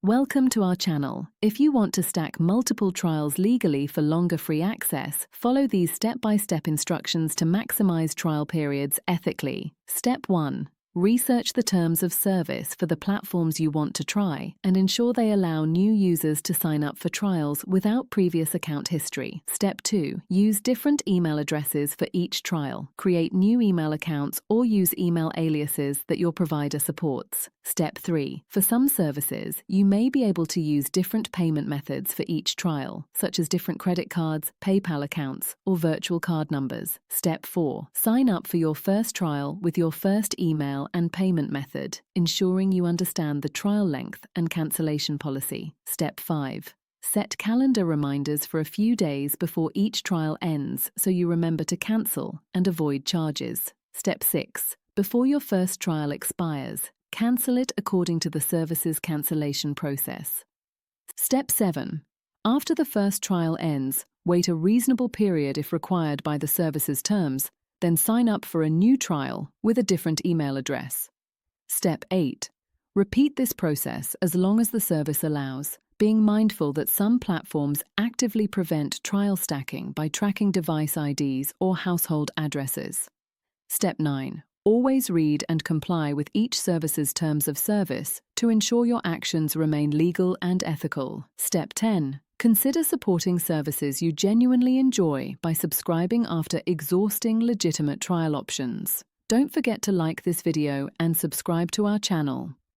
Welcome to our channel. If you want to stack multiple trials legally for longer free access, follow these step-by-step instructions to maximize trial periods ethically. Step 1. Research the terms of service for the platforms you want to try and ensure they allow new users to sign up for trials without previous account history. Step 2. Use different email addresses for each trial. Create new email accounts or use email aliases that your provider supports. Step 3. For some services, you may be able to use different payment methods for each trial, such as different credit cards, PayPal accounts, or virtual card numbers. Step 4. Sign up for your first trial with your first email and payment method, ensuring you understand the trial length and cancellation policy. Step 5. Set calendar reminders for a few days before each trial ends so you remember to cancel and avoid charges. Step 6. Before your first trial expires, cancel it according to the service's cancellation process. Step 7. After the first trial ends, wait a reasonable period if required by the service's terms, then sign up for a new trial with a different email address. Step 8. Repeat this process as long as the service allows, being mindful that some platforms actively prevent trial stacking by tracking device IDs or household addresses. Step 9. Always read and comply with each service's terms of service to ensure your actions remain legal and ethical. Step 10. Consider supporting services you genuinely enjoy by subscribing after exhausting legitimate trial options. Don't forget to like this video and subscribe to our channel.